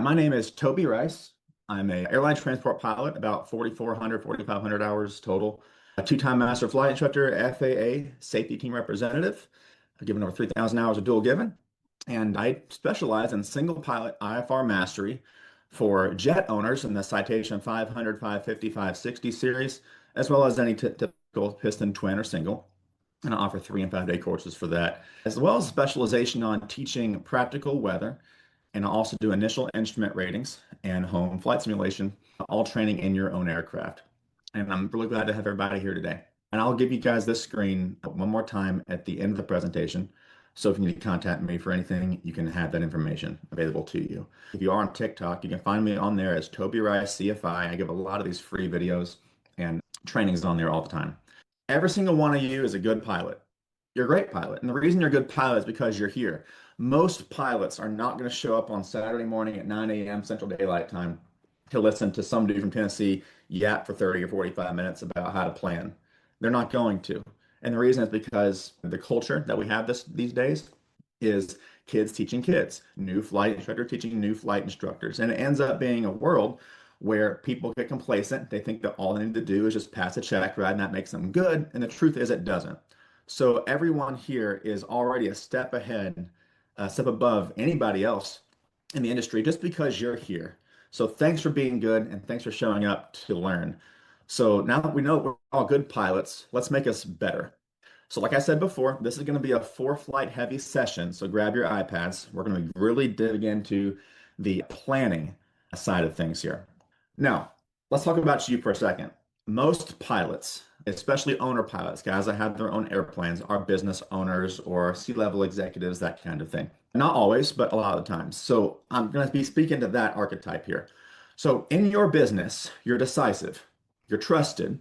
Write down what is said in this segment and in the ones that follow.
My name is Toby Rice. I'm a airline transport pilot, about 4,400, 4,500 hours total. A two-time master flight instructor, FAA safety team representative. I've given over 3,000 hours of dual given. And I specialize in single pilot IFR mastery for jet owners in the Citation 500, 550, 560 series, as well as any typical piston, twin, or single. And I offer 3 and 5 day courses for that, as well as specialization on teaching practical weather. And I also do initial instrument ratings and home flight simulation, all training in your own aircraft. And I'm really glad to have everybody here today. And I'll give you guys this screen one more time at the end of the presentation. So if you need to contact me for anything, you can have that information available to you. If you are on TikTok, you can find me on there as Toby Rice CFI. I give a lot of these free videos and trainings on there all the time. Every single one of you is a good pilot. You're a great pilot. And the reason you're a good pilot is because you're here. Most pilots are not going to show up on Saturday morning at 9 a.m. Central Daylight Time to listen to some dude from Tennessee yap for 30 or 45 minutes about how to plan. They're not going to. And the reason is because the culture that we have these days is kids teaching kids, new flight instructor teaching new flight instructors. And it ends up being a world where people get complacent. They think that all they need to do is just pass a check ride and that makes them good. And the truth is it doesn't. So everyone here is already a step ahead, a step above anybody else in the industry just because you're here. So thanks for being good and thanks for showing up to learn. So now that we know we're all good pilots, let's make us better. So like I said before, this is going to be a 4 flight heavy session. So grab your iPads. We're going to really dig into the planning side of things here. Now, let's talk about you for a second. Most pilots, especially owner pilots, guys that have their own airplanes, are business owners or C-level executives, that kind of thing. Not always, but a lot of the times. So I'm going to be speaking to that archetype here. So in your business, you're decisive, you're trusted,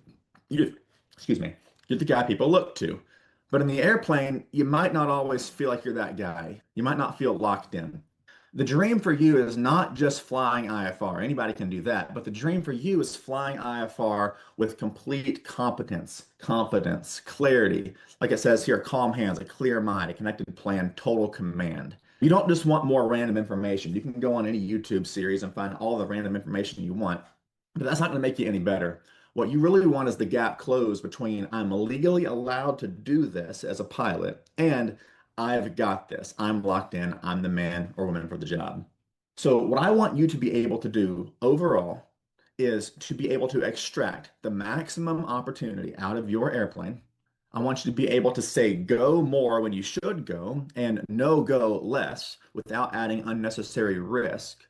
you, excuse me, you're the guy people look to. But in the airplane, you might not always feel like you're that guy. You might not feel locked in. The dream for you is not just flying IFR. Anybody can do that. But the dream for you is flying IFR with complete competence, confidence, clarity. Like it says here, calm hands, a clear mind, a connected plan, total command. You don't just want more random information. You can go on any YouTube series and find all the random information you want, but that's not going to make you any better. What you really want is the gap closed between I'm legally allowed to do this as a pilot and I've got this. I'm locked in. I'm the man or woman for the job. So, what I want you to be able to do overall is to be able to extract the maximum opportunity out of your airplane. I want you to be able to say go more when you should go and no go less without adding unnecessary risk.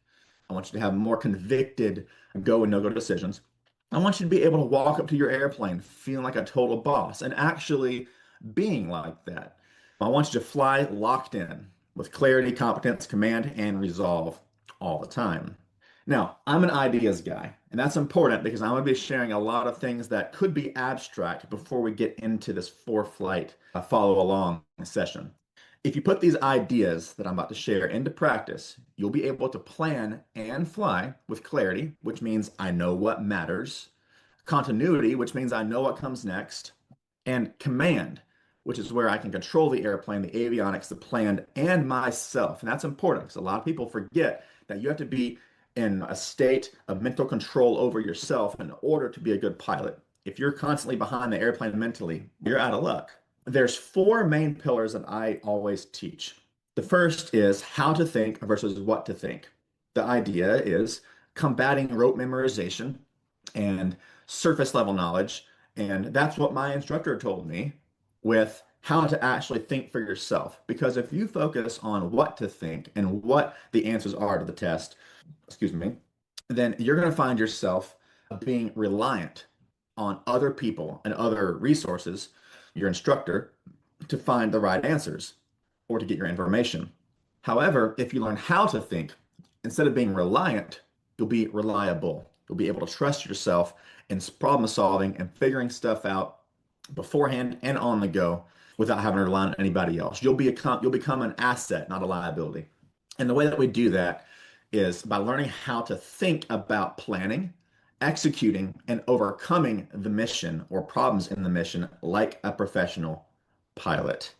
I want you to have more convicted go and no go decisions. I want you to be able to walk up to your airplane feeling like a total boss and actually being like that. I want you to fly locked in with clarity, competence, command, and resolve all the time. Now, I'm an ideas guy, and that's important because I'm going to be sharing a lot of things that could be abstract before we get into this 4 flight follow along session. If you put these ideas that I'm about to share into practice, you'll be able to plan and fly with clarity, which means I know what matters, continuity, which means I know what comes next, and command, which is where I can control the airplane, the avionics, the plan, and myself. And that's important because a lot of people forget that you have to be in a state of mental control over yourself in order to be a good pilot. If you're constantly behind the airplane mentally, you're out of luck. There's 4 main pillars that I always teach. The first is how to think versus what to think. The idea is combating rote memorization and surface level knowledge. And that's what my instructor told me with how to actually think for yourself. Because if you focus on what to think and what the answers are to the test, excuse me, then you're going to find yourself being reliant on other people and other resources, your instructor, to find the right answers or to get your information. However, if you learn how to think, instead of being reliant, you'll be reliable. You'll be able to trust yourself in problem solving and figuring stuff out beforehand and on the go without having to rely on anybody else. You'll become an asset, not a liability. And the way that we do that is by learning how to think about planning, executing, and overcoming the mission or problems in the mission like a professional pilot.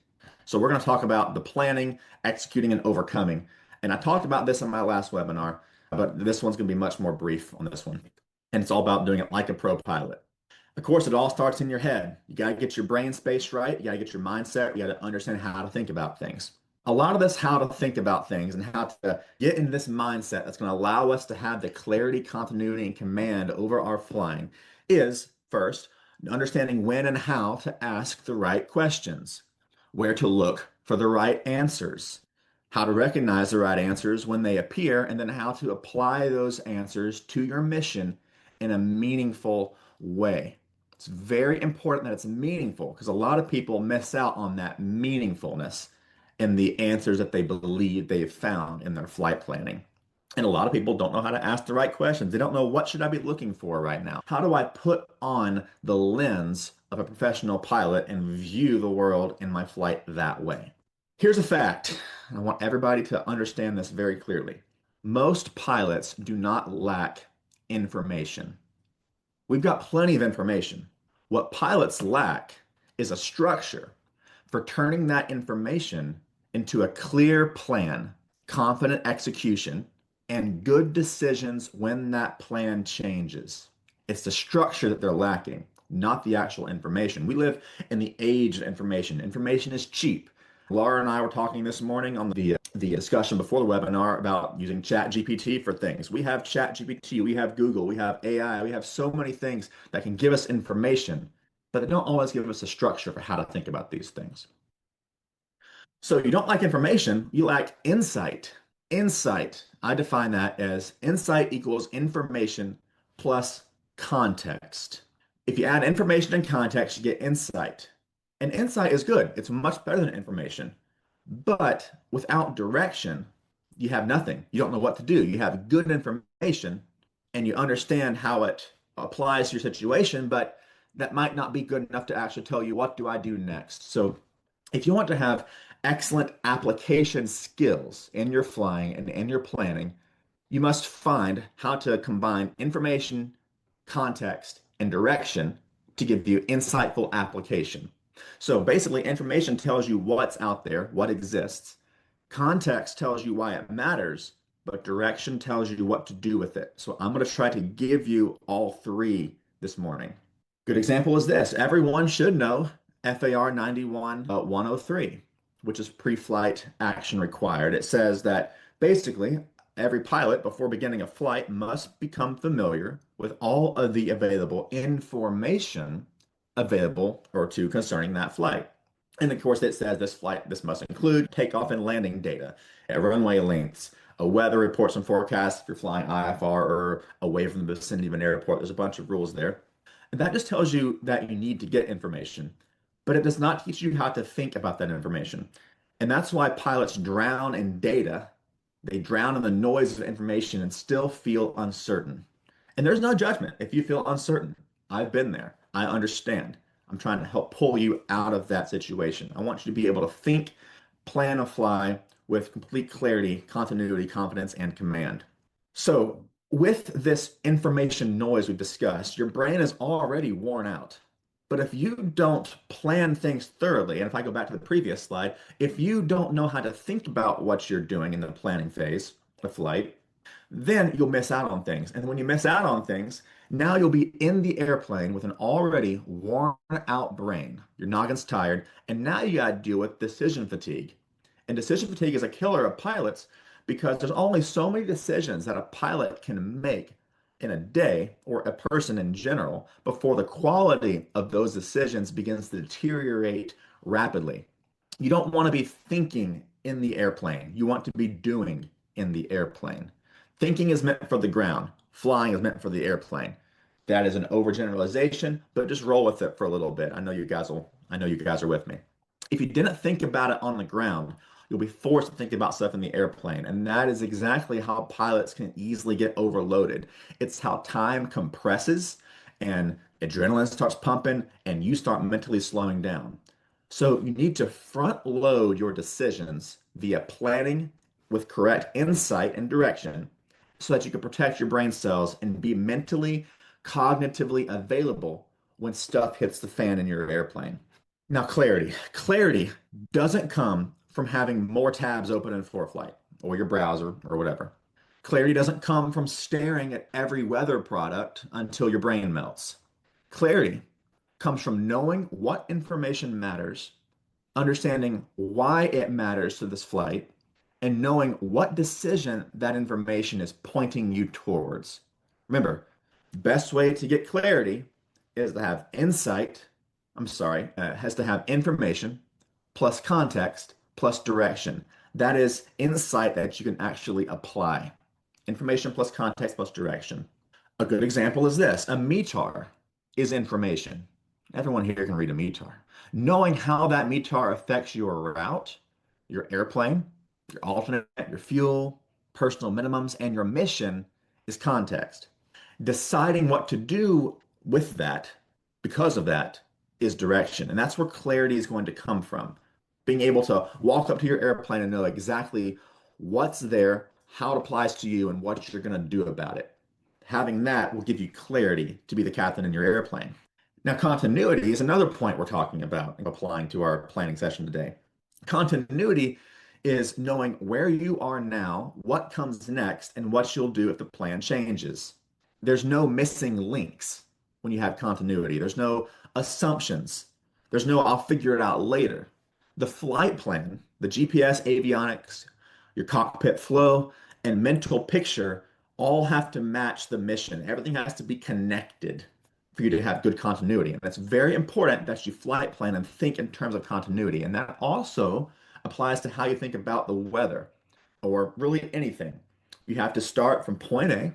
So we're going to talk about the planning, executing, and overcoming. And I talked about this in my last webinar. but this one's going to be much more brief on this one. And it's all about doing it like a pro pilot. Of course, it all starts in your head. You got to get your brain space right. You got to get your mindset. You got to understand how to think about things. A lot of this, how to think about things and how to get in this mindset that's going to allow us to have the clarity, continuity, and command over our flying is first, understanding when and how to ask the right questions, where to look for the right answers, how to recognize the right answers when they appear, and then how to apply those answers to your mission in a meaningful way. It's very important that it's meaningful because a lot of people miss out on that meaningfulness in the answers that they believe they've found in their flight planning. And a lot of people don't know how to ask the right questions. They don't know what should I be looking for right now? How do I put on the lens of a professional pilot and view the world in my flight that way? Here's a fact. I want everybody to understand this very clearly. Most pilots do not lack information. We've got plenty of information. What pilots lack is a structure for turning that information into a clear plan, confident execution, and good decisions when that plan changes. It's the structure that they're lacking, not the actual information. We live in the age of information. Information is cheap. Laura and I were talking this morning on the discussion before the webinar about using Chat GPT for things. We have Chat GPT, we have Google, we have AI, we have so many things that can give us information, but they don't always give us a structure for how to think about these things. So you don't like information, you lack insight. Insight, I define that as insight equals information plus context. If you add information and context, you get insight. And insight is good. It's much better than information. But without direction, you have nothing. You don't know what to do. You have good information and you understand how it applies to your situation, but that might not be good enough to actually tell you what do I do next. So if you want to have excellent application skills in your flying and in your planning, you must find how to combine information, context, and direction to give you insightful application. So basically, information tells you what's out there, what exists. Context tells you why it matters, but direction tells you what to do with it. So I'm going to try to give you all three this morning. Good example is this. Everyone should know FAR 91-103, which is pre-flight action required. It says that basically every pilot before beginning a flight must become familiar with all of the available information available or to concerning that flight. And of course, it says this must include takeoff and landing data, runway lengths, weather reports and forecasts if you're flying IFR or away from the vicinity of an airport. There's a bunch of rules there. And that just tells you that you need to get information, but it does not teach you how to think about that information. And that's why pilots drown in data. They drown in the noise of information and still feel uncertain. And there's no judgment if you feel uncertain. I've been there. I understand. I'm trying to help pull you out of that situation. I want you to be able to think, plan a fly with complete clarity, continuity, confidence, and command. So, with this information noise we've discussed, your brain is already worn out. But if you don't plan things thoroughly, and if I go back to the previous slide, if you don't know how to think about what you're doing in the planning phase of flight, then you'll miss out on things. And when you miss out on things, now you'll be in the airplane with an already worn out brain. Your noggin's tired, and now you got to deal with decision fatigue. And decision fatigue is a killer of pilots because there's only so many decisions that a pilot can make in a day or a person in general before the quality of those decisions begins to deteriorate rapidly. You don't want to be thinking in the airplane. You want to be doing in the airplane. Thinking is meant for the ground. Flying is meant for the airplane. That is an overgeneralization, but just roll with it for a little bit. I know you guys are with me. If you didn't think about it on the ground, you'll be forced to think about stuff in the airplane. And that is exactly how pilots can easily get overloaded. It's how time compresses and adrenaline starts pumping and you start mentally slowing down. So you need to front load your decisions via planning with correct insight and direction so that you can protect your brain cells and be mentally, cognitively available when stuff hits the fan in your airplane. Now, clarity. Clarity doesn't come from having more tabs open in ForeFlight or your browser or whatever. Clarity doesn't come from staring at every weather product until your brain melts. Clarity comes from knowing what information matters, understanding why it matters to this flight, and knowing what decision that information is pointing you towards. Remember, best way to get clarity is to have insight, has to have information plus context plus direction. That is insight that you can actually apply. Information plus context plus direction. A good example is this. A METAR is information. Everyone here can read a METAR. Knowing how that METAR affects your route, your airplane, your alternate, your fuel, personal minimums, and your mission is context. Deciding what to do with that, because of that, is direction. And that's where clarity is going to come from. Being able to walk up to your airplane and know exactly what's there, how it applies to you, and what you're going to do about it. Having that will give you clarity to be the captain in your airplane. Now, continuity is another point we're talking about and applying to our planning session today. Continuity is knowing where you are now, what comes next, and what you'll do if the plan changes. There's no missing links when you have continuity. There's no assumptions. There's no I'll figure it out later. The flight plan, the GPS, avionics, your cockpit flow, and mental picture all have to match the mission. Everything has to be connected for you to have good continuity. And it's very important that you flight plan and think in terms of continuity. And that also applies to how you think about the weather or really anything. You have to start from point A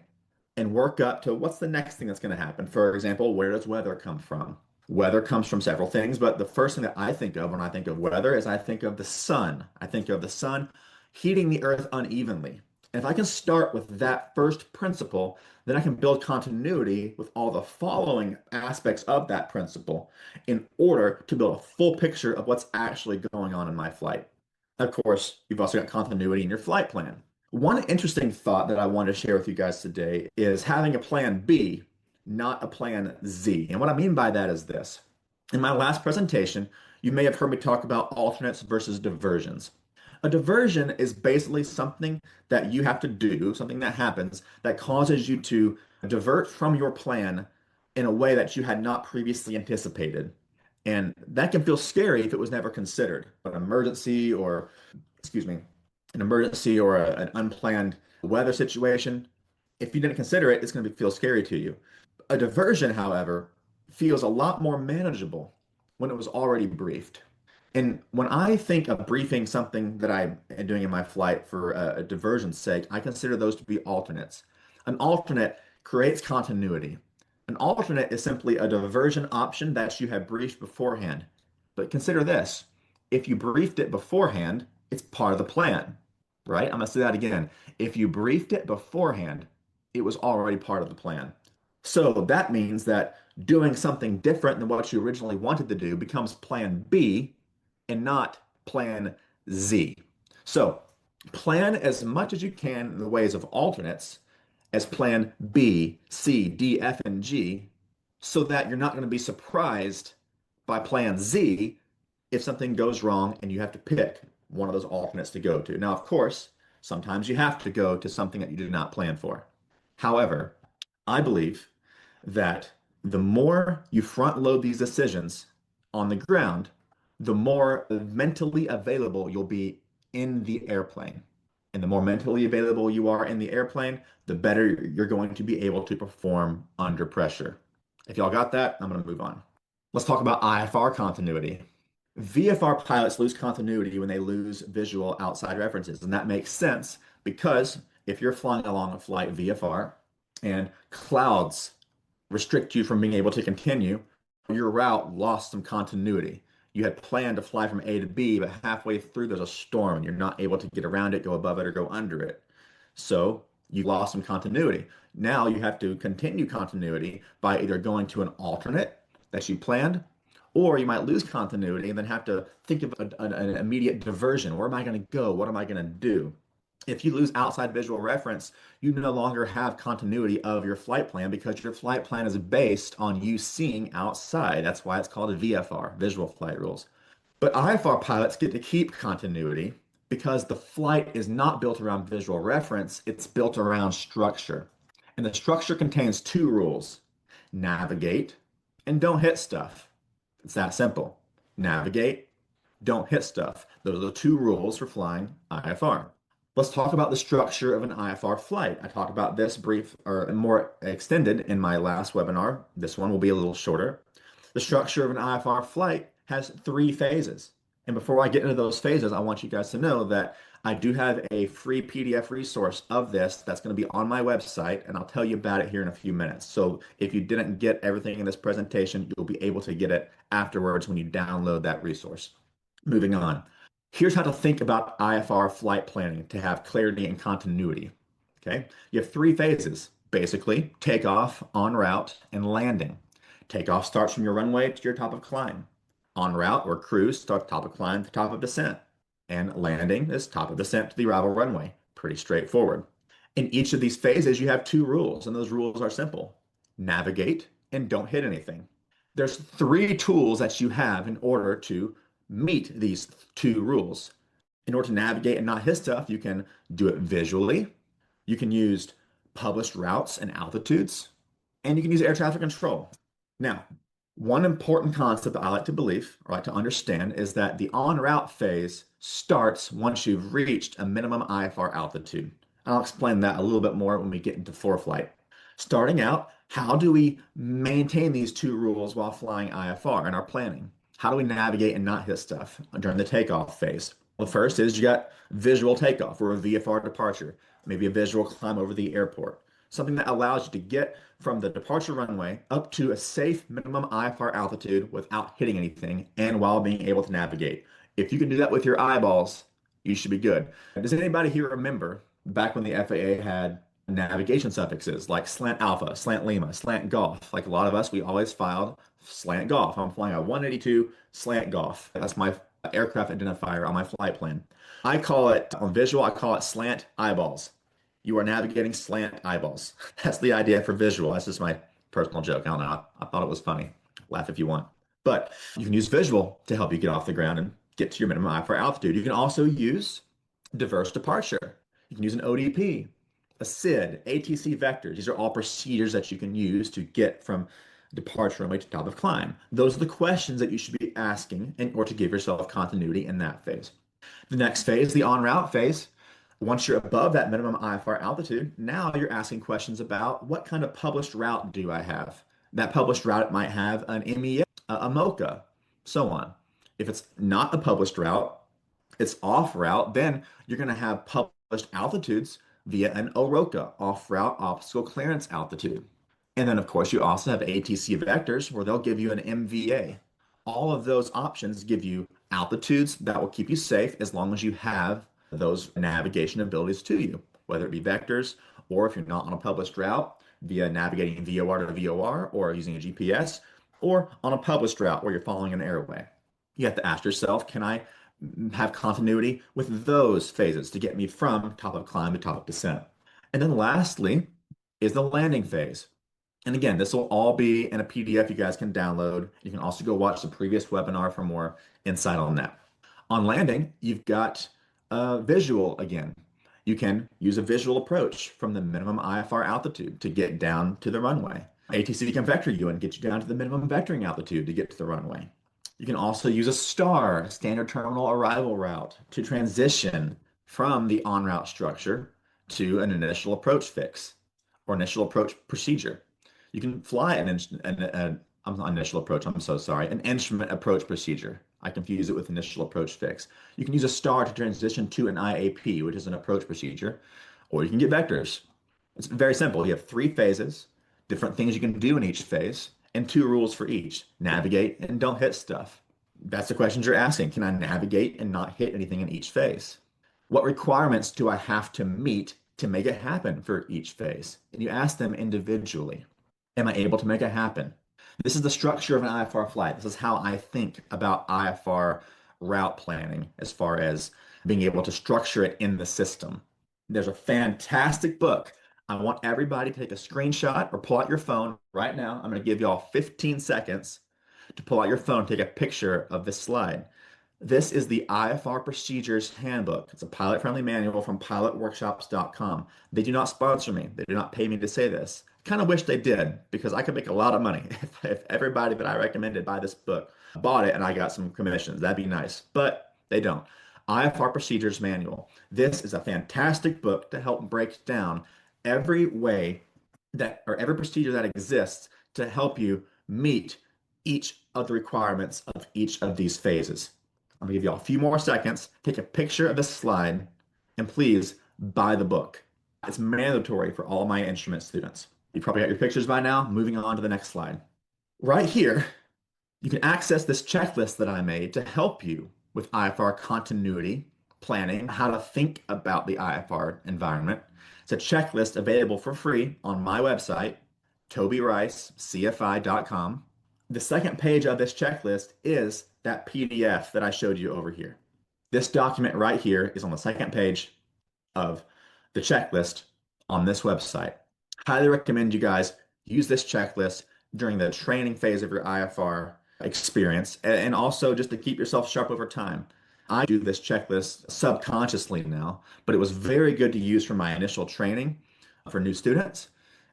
and work up to what's the next thing that's going to happen. For example, where does weather come from? Weather comes from several things, but the first thing that I think of when I think of weather is I think of the sun. I think of the sun heating the earth unevenly. And if I can start with that first principle, then I can build continuity with all the following aspects of that principle in order to build a full picture of what's actually going on in my flight. Of course, you've also got continuity in your flight plan. One interesting thought that I want to share with you guys today is having a plan B, not a plan Z. And what I mean by that is this. In my last presentation, you may have heard me talk about alternates versus diversions. A diversion is basically something that you have to do, something that happens that causes you to divert from your plan in a way that you had not previously anticipated. And that can feel scary if it was never considered. An emergency or, excuse me, an emergency or an unplanned weather situation, if you didn't consider it, it's going to feel scary to you. A diversion, however, feels a lot more manageable when it was already briefed. And when I think of briefing something that I am doing in my flight for a diversion's sake, I consider those to be alternates. An alternate creates continuity. An alternate is simply a diversion option that you have briefed beforehand. But consider this, if you briefed it beforehand, it's part of the plan, right? I'm going to say that again. If you briefed it beforehand, it was already part of the plan. So that means that doing something different than what you originally wanted to do becomes plan B and not plan Z. So plan as much as you can in the ways of alternates as plan B, C, D, F, and G so that you're not going to be surprised by plan Z if something goes wrong and you have to pick one of those alternates to go to. Now, of course, sometimes you have to go to something that you did not plan for. However, I believe that the more you front load these decisions on the ground, the more mentally available you'll be in the airplane. And the more mentally available you are in the airplane, the better you're going to be able to perform under pressure. If y'all got that, I'm going to move on. Let's talk about IFR continuity. VFR pilots lose continuity when they lose visual outside references. And that makes sense because if you're flying along a flight VFR and clouds restrict you from being able to continue, your route lost some continuity. You had planned to fly from A to B, but halfway through there's a storm and you're not able to get around it, go above it, or go under it. So you lost some continuity. Now you have to continue continuity by either going to an alternate that you planned, or you might lose continuity and then have to think of an immediate diversion. Where am I going to go? What am I going to do? If you lose outside visual reference, you no longer have continuity of your flight plan because your flight plan is based on you seeing outside. That's why it's called a VFR, visual flight rules. But IFR pilots get to keep continuity because the flight is not built around visual reference, it's built around structure. And the structure contains two rules: navigate and don't hit stuff. It's that simple. Navigate, don't hit stuff. Those are the two rules for flying IFR. Let's talk about the structure of an IFR flight. I talked about this brief or more extended in my last webinar. This one will be a little shorter. The structure of an IFR flight has three phases. And before I get into those phases, I want you guys to know that I do have a free PDF resource of this that's going to be on my website, and I'll tell you about it here in a few minutes. So if you didn't get everything in this presentation, you'll be able to get it afterwards when you download that resource. Moving on. Here's how to think about IFR flight planning to have clarity and continuity. Okay, you have three phases, basically: takeoff, en route, and landing. Takeoff starts from your runway to your top of climb. En route or cruise starts top of climb to top of descent. And landing is top of descent to the arrival runway. Pretty straightforward. In each of these phases, you have two rules, and those rules are simple: navigate and don't hit anything. There's three tools that you have in order to meet these two rules. In order to navigate and not hit stuff, you can do it visually. You can use published routes and altitudes, and you can use air traffic control. Now, one important concept that I like to believe or like to understand is that the en route phase starts once you've reached a minimum IFR altitude. I'll explain that a little bit more when we get into foreflight. Starting out, how do we maintain these two rules while flying IFR in our planning? How do we navigate and not hit stuff during the takeoff phase? Well, first is you got visual takeoff or a VFR departure, maybe a visual climb over the airport, something that allows you to get from the departure runway up to a safe minimum IFR altitude without hitting anything and while being able to navigate. If you can do that with your eyeballs, you should be good. Does anybody here remember back when the FAA had navigation suffixes like slant alpha, slant lima, slant golf? Like a lot of us, we always filed slant golf. I'm flying a 182 slant golf. That's my aircraft identifier on my flight plan. I call it on visual, I call it slant eyeballs. You are navigating slant eyeballs. That's the idea for visual. That's just my personal joke. I don't know. I thought it was funny. Laugh if you want. But you can use visual to help you get off the ground and get to your minimum IFR altitude. You can also use diverse departure. You can use an ODP, a SID, ATC vectors. These are all procedures that you can use to get from departure runway to top of climb. Those are the questions that you should be asking in order to give yourself continuity in that phase. The next phase, the en route phase, once you're above that minimum IFR altitude, now you're asking questions about what kind of published route do I have? That published route might have an MEA, a MOCA, so on. If it's not a published route, it's off route, then you're going to have published altitudes via an OROCA, off route obstacle clearance altitude. And then, of course, you also have ATC vectors where they'll give you an MVA. All of those options give you altitudes that will keep you safe as long as you have those navigation abilities to you, whether it be vectors or if you're not on a published route via navigating VOR to VOR or using a GPS or on a published route where you're following an airway. You have to ask yourself, can I have continuity with those phases to get me from top of climb to top of descent? And then lastly is the landing phase. And again, this will all be in a PDF you guys can download. You can also go watch the previous webinar for more insight on that. On landing, you've got visual again. You can use a visual approach from the minimum IFR altitude to get down to the runway. ATC can vector you and get you down to the minimum vectoring altitude to get to the runway. You can also use a STAR, standard terminal arrival route, to transition from the en route structure to an initial approach fix or initial approach procedure. You can fly I'm not initial approach, I'm so sorry, an instrument approach procedure. I confuse it with initial approach fix. You can use a STAR to transition to an IAP, which is an approach procedure, or you can get vectors. It's very simple. You have three phases, different things you can do in each phase, and two rules for each: navigate and don't hit stuff. That's the questions you're asking. Can I navigate and not hit anything in each phase? What requirements do I have to meet to make it happen for each phase? And you ask them individually. Am I able to make it happen? This is the structure of an IFR flight. This is how I think about IFR route planning as far as being able to structure it in the system. There's a fantastic book. I want everybody to take a screenshot or pull out your phone right now. I'm going to give you all 15 seconds to pull out your phone, take a picture of this slide. This is the IFR Procedures Handbook. It's a pilot-friendly manual from pilotworkshops.com. They do not sponsor me. They do not pay me to say this. I kind of wish they did because I could make a lot of money if everybody that I recommended buy this book bought it and I got some commissions. That'd be nice, but they don't. IFR Procedures Manual. This is a fantastic book to help break down every way that, or every procedure that exists to help you meet each of the requirements of each of these phases. I'm gonna give you all a few more seconds. Take a picture of this slide and please buy the book. It's mandatory for all my instrument students. You probably got your pictures by now. Moving on to the next slide. Right here, you can access this checklist that I made to help you with IFR continuity, planning, how to think about the IFR environment. It's a checklist available for free on my website, tobyricecfi.com. The second page of this checklist is that PDF that I showed you over here. This document right here is on the second page of the checklist on this website. Highly recommend you guys use this checklist during the training phase of your IFR experience and also just to keep yourself sharp over time. I do this checklist subconsciously now, but it was very good to use for my initial training for new students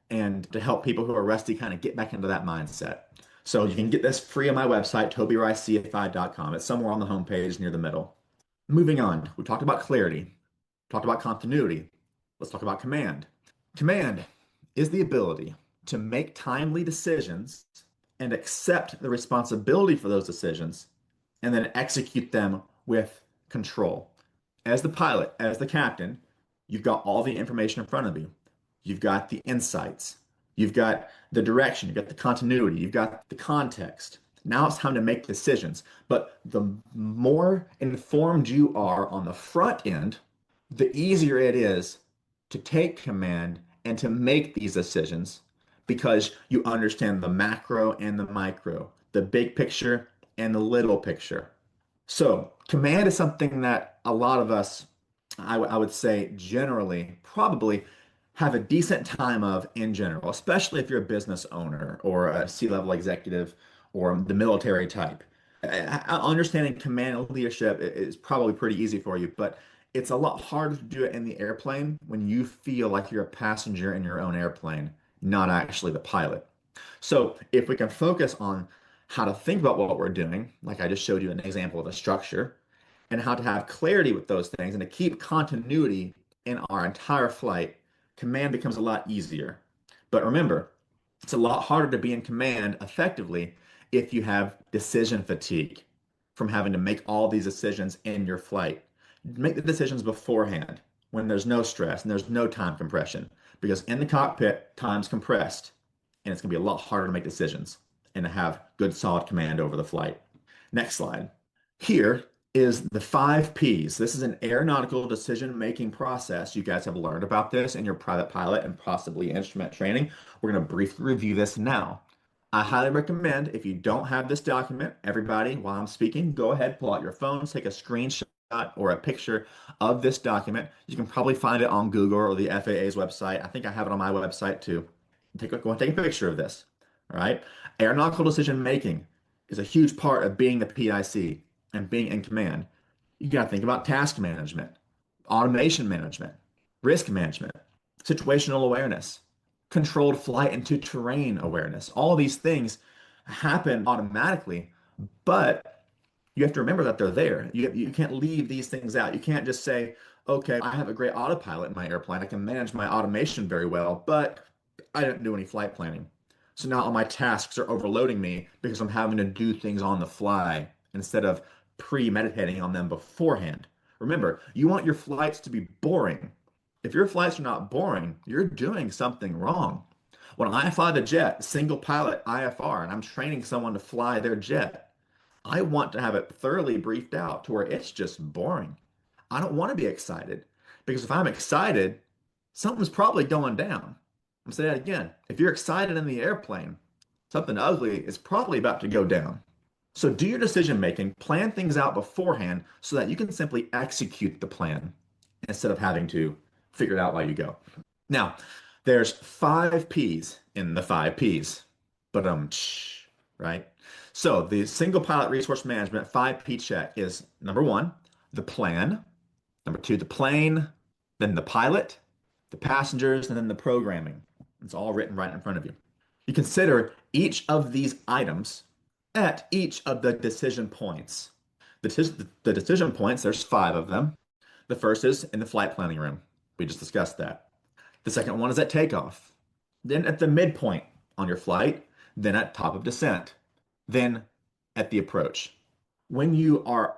and to help people who are rusty kind of get back into that mindset. So you can get this free on my website, tobyricecfi.com. It's somewhere on the homepage near the middle. Moving on, we talked about clarity, talked about continuity. Let's talk about command. Command is the ability to make timely decisions and accept the responsibility for those decisions and then execute them with control. As the pilot, as the captain, you've got all the information in front of you. You've got the insights. You've got the direction. You've got the continuity. You've got the context. Now it's time to make decisions. But the more informed you are on the front end, the easier it is to take command and to make these decisions because you understand the macro and the micro, the big picture and the little picture. So, command is something that a lot of us, I would say, generally, probably have a decent time of in general, especially if you're a business owner or a C-level executive or the military type. Understanding command and leadership is probably pretty easy for you, but it's a lot harder to do it in the airplane when you feel like you're a passenger in your own airplane, not actually the pilot. So if we can focus on how to think about what we're doing, like I just showed you an example of a structure, and how to have clarity with those things and to keep continuity in our entire flight, command becomes a lot easier. But remember, it's a lot harder to be in command effectively if you have decision fatigue from having to make all these decisions in your flight. Make the decisions beforehand when there's no stress and there's no time compression because in the cockpit, time's compressed and it's going to be a lot harder to make decisions and to have good solid command over the flight. Next slide. Here is the 5 Ps. This is an aeronautical decision-making process. You guys have learned about this in your private pilot and possibly instrument training. We're going to briefly review this now. I highly recommend if you don't have this document, everybody, while I'm speaking, go ahead, pull out your phones, take a screenshot or a picture of this document. You can probably find it on Google or the FAA's website. I think I have it on my website too. Go and take a picture of this. All right. Aeronautical decision making is a huge part of being the PIC and being in command. You got to think about task management, automation management, risk management, situational awareness, controlled flight into terrain awareness. All of these things happen automatically, but you have to remember that they're there. You can't leave these things out. You can't just say, okay, I have a great autopilot in my airplane. I can manage my automation very well, but I didn't do any flight planning. So now all my tasks are overloading me because I'm having to do things on the fly instead of premeditating on them beforehand. Remember, you want your flights to be boring. If your flights are not boring, you're doing something wrong. When I fly the jet, single pilot IFR, and I'm training someone to fly their jet, I want to have it thoroughly briefed out to where it's just boring. I don't want to be excited because if I'm excited, something's probably going down. I'm saying that again. If you're excited in the airplane, something ugly is probably about to go down. So do your decision making, plan things out beforehand so that you can simply execute the plan instead of having to figure it out while you go. Now, there's 5 Ps in the 5 Ps, but right? So the single pilot resource management 5P check is number one, the plan, number two, the plane, then the pilot, the passengers, and then the programming. It's all written right in front of you. You consider each of these items at each of the decision points. The decision points, there's five of them. The first is in the flight planning room. We just discussed that. The second one is at takeoff, then at the midpoint on your flight, then at top of descent, then at the approach. When you are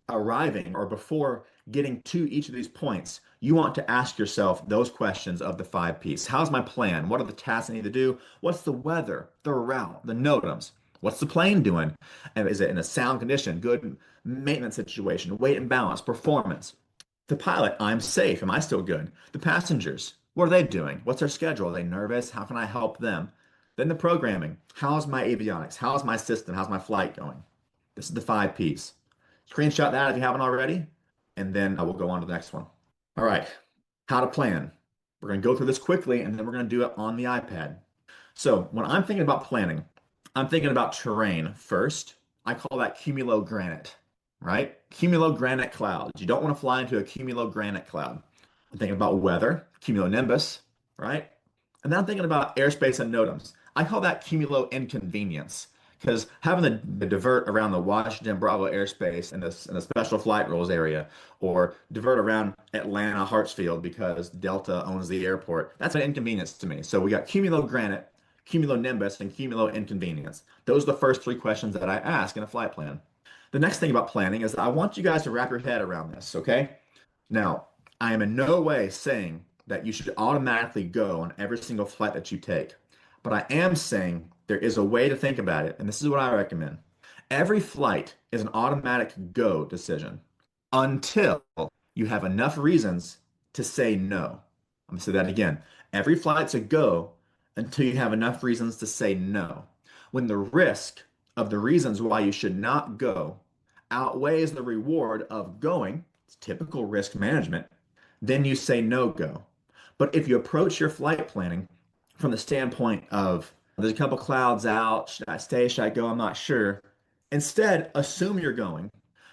arriving or before getting to each of these points, you want to ask yourself those questions of the 5Ps. How's my plan? What are the tasks I need to do? What's the weather, the route, the NOTAMs? What's the plane doing? And is it in a sound condition, good maintenance situation, weight and balance, performance? The pilot, I'm safe. Am I still good? The passengers, what are they doing? What's their schedule? Are they nervous? How can I help them? Then the programming. How's my avionics? How's my system? How's my flight going? This is the 5Ps. Screenshot that if you haven't already, and then I will go on to the next one. All right, how to plan. We're going to go through this quickly, and then we're going to do it on the iPad. So when I'm thinking about planning, I'm thinking about terrain first. I call that cumulogranite, right? Cumulogranite clouds. You don't want to fly into a cumulogranite cloud. I'm thinking about weather, cumulonimbus, right? And then I'm thinking about airspace and NOTAMs. I call that cumulo inconvenience because having to divert around the Washington Bravo airspace in the special flight rules area, or divert around Atlanta Hartsfield because Delta owns the airport, that's an inconvenience to me. So we got cumulogranite, cumulonimbus, and cumulo inconvenience. Those are the first three questions that I ask in a flight plan. The next thing about planning is that I want you guys to wrap your head around this, okay? Now, I am in no way saying that you should automatically go on every single flight that you take, but I am saying there is a way to think about it, and this is what I recommend. Every flight is an automatic go decision until you have enough reasons to say no. I'm gonna say that again. Every flight's a go until you have enough reasons to say no. When the risk of the reasons why you should not go outweighs the reward of going, it's typical risk management, then you say no go. But if you approach your flight planning from the standpoint of there's a couple clouds out, should I stay, should I go, I'm not sure. Instead, assume you're going,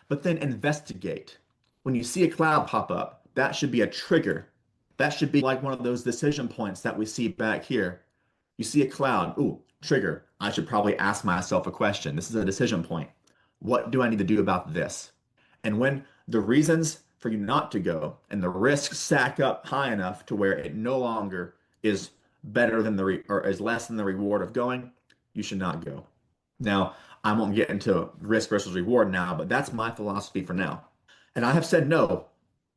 but then investigate. When you see a cloud pop up, that should be a trigger. That should be like one of those decision points that we see back here. You see a cloud, ooh, trigger. I should probably ask myself a question. This is a decision point. What do I need to do about this? And when the reasons for you not to go and the risks stack up high enough to where it no longer is better than or is less than the reward of going, you should not go. Now, I won't get into risk versus reward now, but that's my philosophy for now. And I have said no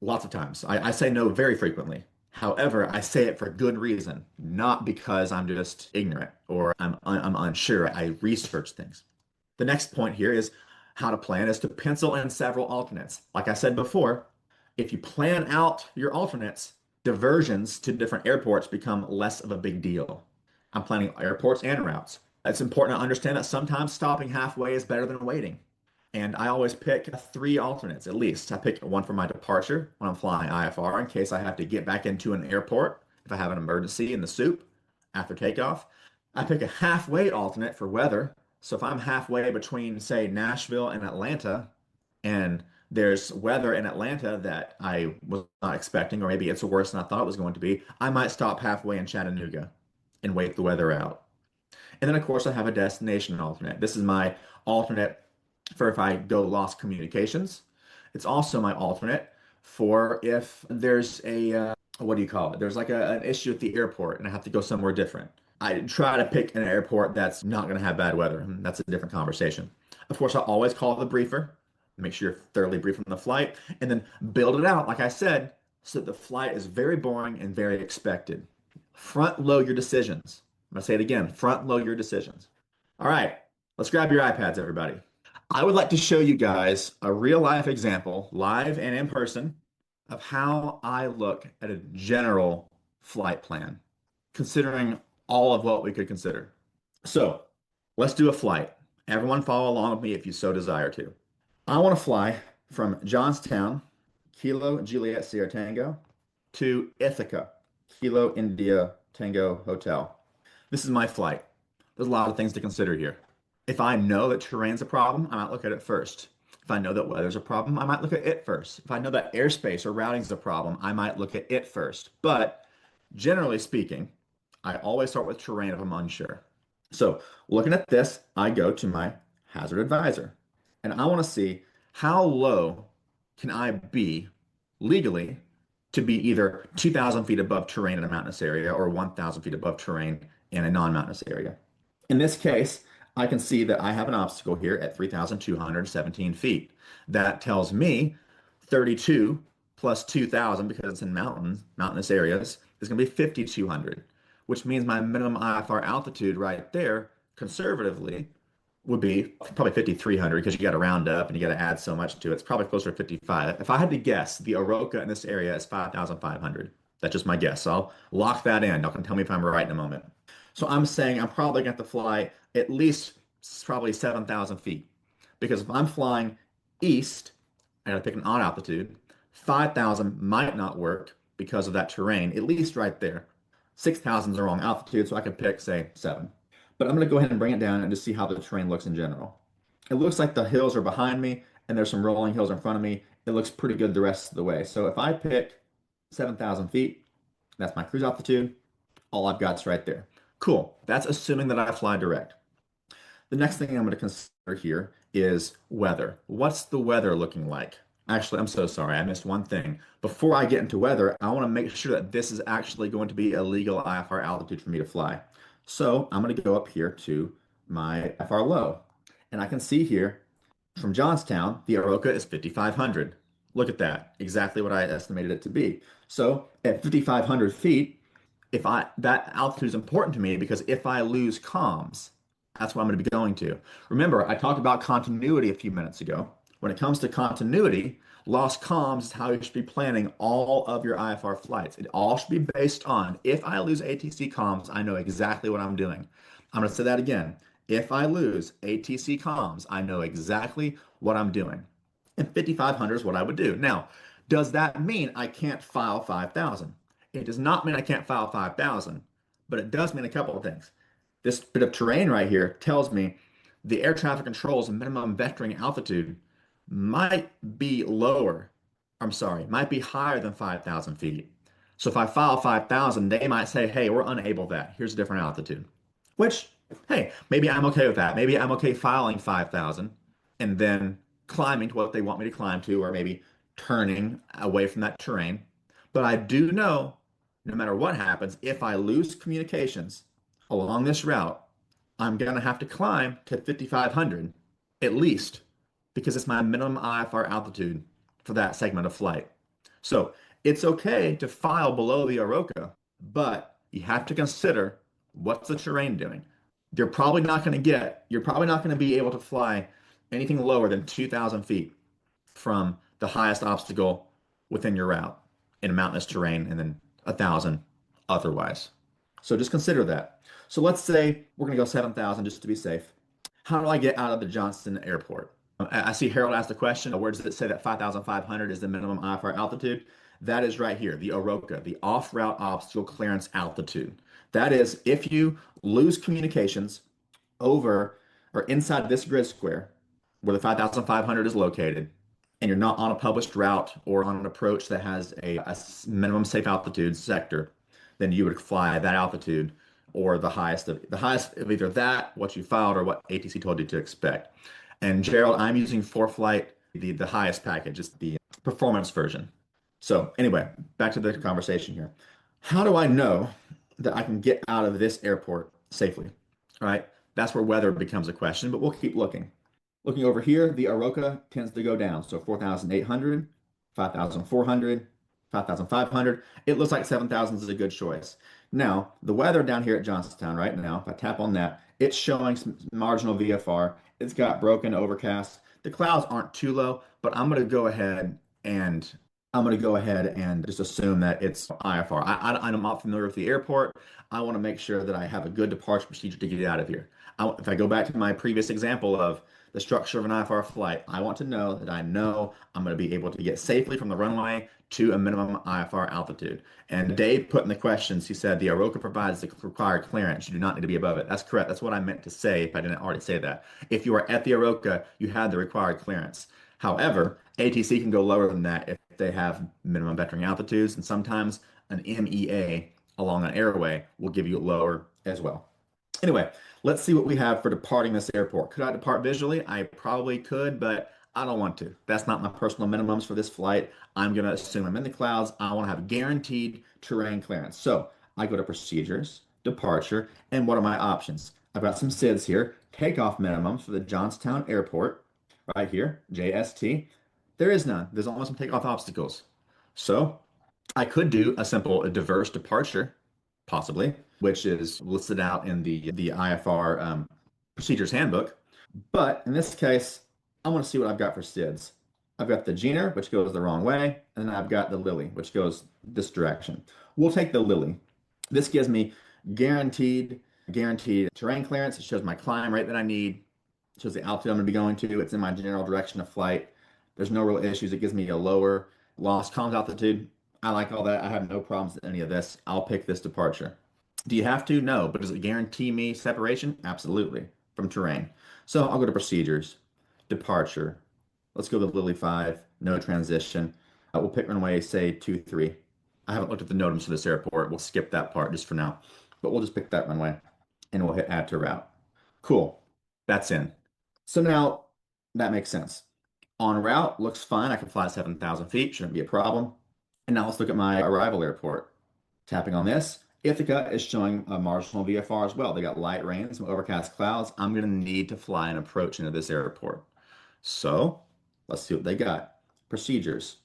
lots of times. I say no very frequently. However, I say it for good reason, not because I'm just ignorant or I'm unsure. I research things. The next point here is how to plan is to pencil in several alternates. Like I said before, if you plan out your alternates, diversions to different airports become less of a big deal. I'm planning airports and routes. It's important to understand that sometimes stopping halfway is better than waiting. And I always pick three alternates at least. I pick one for my departure when I'm flying IFR in case I have to get back into an airport if I have an emergency in the soup after takeoff. I pick a halfway alternate for weather. So if I'm halfway between, say, Nashville and Atlanta, and there's weather in Atlanta that I was not expecting, or maybe it's worse than I thought it was going to be, I might stop halfway in Chattanooga and wait the weather out. And then, of course, I have a destination alternate. This is my alternate for if I go lost communications. It's also my alternate for if there's what do you call it? There's like an issue at the airport and I have to go somewhere different. I try to pick an airport that's not going to have bad weather. That's a different conversation. Of course, I always call the briefer, make sure you're thoroughly briefed on the flight, and then build it out, like I said, so that the flight is very boring and very expected. Front load your decisions. I'm going to say it again, front load your decisions. All right, let's grab your iPads, everybody. I would like to show you guys a real life example, live and in person, of how I look at a general flight plan, considering all of what we could consider. So let's do a flight. Everyone follow along with me if you so desire to. I want to fly from Johnstown, Kilo Juliet Sierra Tango, to Ithaca, Kilo India Tango Hotel. This is my flight. There's a lot of things to consider here. If I know that terrain's a problem, I might look at it first. If I know that weather's a problem, I might look at it first. If I know that airspace or routing's a problem, I might look at it first. But generally speaking, I always start with terrain if I'm unsure. So looking at this, I go to my hazard advisor and I want to see how low can I be legally to be either 2,000 feet above terrain in a mountainous area or 1,000 feet above terrain in a non-mountainous area. In this case, I can see that I have an obstacle here at 3,217 feet. That tells me 32 plus 2,000, because it's in mountainous areas, is going to be 5,200, which means my minimum IFR altitude right there, conservatively, would be probably 5,300 because you got to round up and you got to add so much to it. It's probably closer to 55. If I had to guess, the Oroka in this area is 5,500. That's just my guess. So I'll lock that in. Y'all can tell me if I'm right in a moment. So I'm saying I'm probably going to have to fly at least probably 7,000 feet because if I'm flying east, I got to pick an odd altitude. 5,000 might not work because of that terrain, at least right there. 6,000 is the wrong altitude, so I could pick, say, 7. But I'm going to go ahead and bring it down and just see how the terrain looks in general. It looks like the hills are behind me and there's some rolling hills in front of me. It looks pretty good the rest of the way. So if I pick 7,000 feet, that's my cruise altitude. All I've got is right there. Cool. That's assuming that I fly direct. The next thing I'm going to consider here is weather. What's the weather looking like? Actually, I'm so sorry. I missed one thing. Before I get into weather, I want to make sure that this is actually going to be a legal IFR altitude for me to fly. So I'm going to go up here to my IFR low. And I can see here from Johnstown, the Oroka is 5,500. Look at that. Exactly what I estimated it to be. So at 5,500 feet, if I that altitude is important to me because if I lose comms, that's what I'm going to be going to. Remember, I talked about continuity a few minutes ago. When it comes to continuity, lost comms is how you should be planning all of your IFR flights. It all should be based on if I lose ATC comms, I know exactly what I'm doing. I'm going to say that again. If I lose ATC comms, I know exactly what I'm doing. And 5,500 is what I would do. Now, does that mean I can't file 5,000? It does not mean I can't file 5,000, but it does mean a couple of things. This bit of terrain right here tells me the air traffic control's minimum vectoring altitude might be lower. I'm sorry, might be higher than 5,000 feet. So if I file 5,000, they might say, hey, we're unable of that. Here's a different altitude. Which, hey, maybe I'm okay with that. Maybe I'm okay filing 5,000 and then climbing to what they want me to climb to, or maybe turning away from that terrain. But I do know no matter what happens, if I lose communications along this route, I'm going to have to climb to 5,500 at least because it's my minimum IFR altitude for that segment of flight. So it's okay to file below the Oroka, but you have to consider what's the terrain doing. You're probably not going to be able to fly anything lower than 2,000 feet from the highest obstacle within your route in mountainous terrain and then 1,000 otherwise. So just consider that. So let's say we're going to go 7,000 just to be safe. How do I get out of the Johnston airport? I see Harold asked the question, where does it say that 5,500 is the minimum IFR altitude? That is right here, the Oroka, the off-route obstacle clearance altitude. That is, if you lose communications over or inside this grid square where the 5,500 is located, and you're not on a published route or on an approach that has a minimum safe altitude sector, then you would fly that altitude or the highest of either that, what you filed, or what ATC told you to expect. And Gerald, I'm using ForeFlight, the highest package, it's the performance version. So anyway, back to the conversation here. How do I know that I can get out of this airport safely? All right, that's where weather becomes a question, but we'll keep looking. Looking over here, the Oroka tends to go down. So 4,800, 5,400, 5,500. It looks like 7,000 is a good choice. Now, the weather down here at Johnstown right now, if I tap on that, it's showing some marginal VFR. It's got broken overcast. The clouds aren't too low, but I'm going to go ahead and I'm going to go ahead and just assume that it's IFR. I'm not familiar with the airport. I want to make sure that I have a good departure procedure to get out of here. If I go back to my previous example of the structure of an IFR flight, I want to know that I know I'm going to be able to get safely from the runway to a minimum IFR altitude. And Dave put in the questions, he said the AROCA provides the required clearance. You do not need to be above it. That's correct. That's what I meant to say if I didn't already say that. If you are at the AROCA, you have the required clearance. However, ATC can go lower than that if they have minimum vectoring altitudes, and sometimes an MEA along an airway will give you lower as well. Anyway, let's see what we have for departing this airport. Could I depart visually? I probably could, but I don't want to. That's not my personal minimums for this flight. I'm going to assume I'm in the clouds. I want to have guaranteed terrain clearance. So I go to procedures, departure, and what are my options? I've got some SIDs here. Takeoff minimums for the Johnstown Airport, right here, JST. There is none. There's only some takeoff obstacles. So I could do a simple a diverse departure, possibly, which is listed out in the IFR procedures handbook. But in this case, I want to see what I've got for SIDS. I've got the Jeaner, which goes the wrong way, and then I've got the Lily, which goes this direction. We'll take the Lily. This gives me guaranteed terrain clearance. It shows my climb rate that I need. It shows the altitude I'm going to be going to. It's in my general direction of flight. There's no real issues. It gives me a lower lost comms altitude. I like all that. I have no problems with any of this. I'll pick this departure. Do you have to? No. But does it guarantee me separation? Absolutely. From terrain. So I'll go to procedures, departure. Let's go to Lily 5, no transition. We'll pick runway, say 23. I haven't looked at the NOTAMs for this airport. We'll skip that part just for now. But we'll just pick that runway and we'll hit add to route. Cool. That's in. So now that makes sense. En route looks fine. I can fly 7,000 feet, shouldn't be a problem. And now let's look at my arrival airport. Tapping on this, Ithaca is showing a marginal VFR as well. They got light rain, some overcast clouds. I'm going to need to fly an approach into this airport. So let's see what they got. Procedures,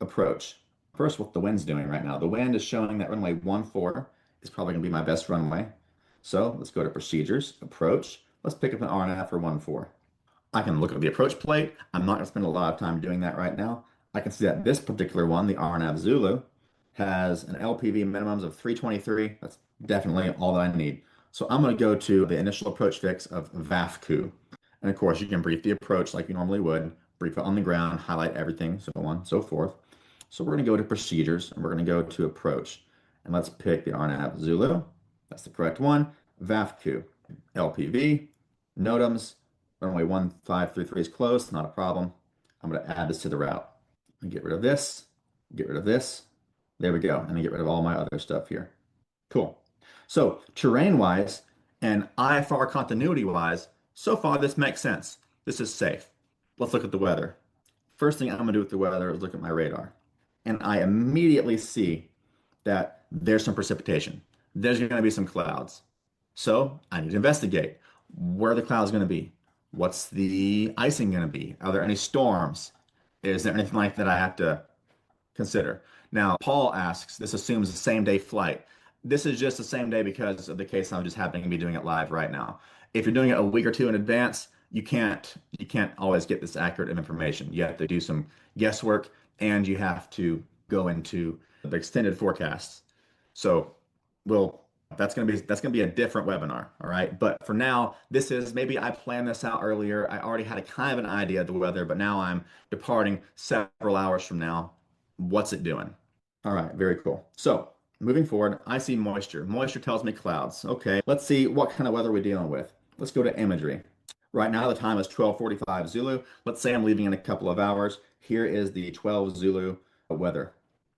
approach. First, what the wind's doing right now. The wind is showing that runway 14 is probably going to be my best runway. So let's go to procedures, approach. Let's pick up an RNF for 14. I can look at the approach plate. I'm not going to spend a lot of time doing that right now. I can see that this particular one, the RNAV Zulu, has an LPV minimums of 323. That's definitely all that I need. So I'm going to go to the initial approach fix of VAFCU. And of course, you can brief the approach like you normally would, brief it on the ground, highlight everything, so on and so forth. So we're going to go to procedures and we're going to go to approach. And let's pick the RNAV Zulu. That's the correct one. VAFCU, LPV, NOTAMs. Runway 1533 is closed, not a problem. I'm going to add this to the route. And get rid of this, get rid of this. There we go. And then get rid of all my other stuff here. Cool. So terrain-wise and IFR continuity-wise, so far this makes sense. This is safe. Let's look at the weather. First thing I'm going to do with the weather is look at my radar. And I immediately see that there's some precipitation. There's going to be some clouds. So I need to investigate. Where are the clouds going to be? What's the icing going to be? Are there any storms? Is there anything like that I have to consider? Now, Paul asks, this assumes the same day flight. This is just the same day because of the case I'm just happening to be doing it live right now. If you're doing it a week or two in advance, you can't always get this accurate of information. You have to do some guesswork and you have to go into the extended forecasts. So we'll that's gonna be a different webinar, all right? But for now, this is maybe I planned this out earlier. I already had a kind of an idea of the weather, but now I'm departing several hours from now. What's it doing? All right, very cool. So moving forward, I see moisture. Moisture tells me clouds. Okay, let's see what kind of weather we're dealing with. Let's go to imagery. Right now, the time is 12:45 Zulu. Let's say I'm leaving in a couple of hours. Here is the 12 Zulu weather.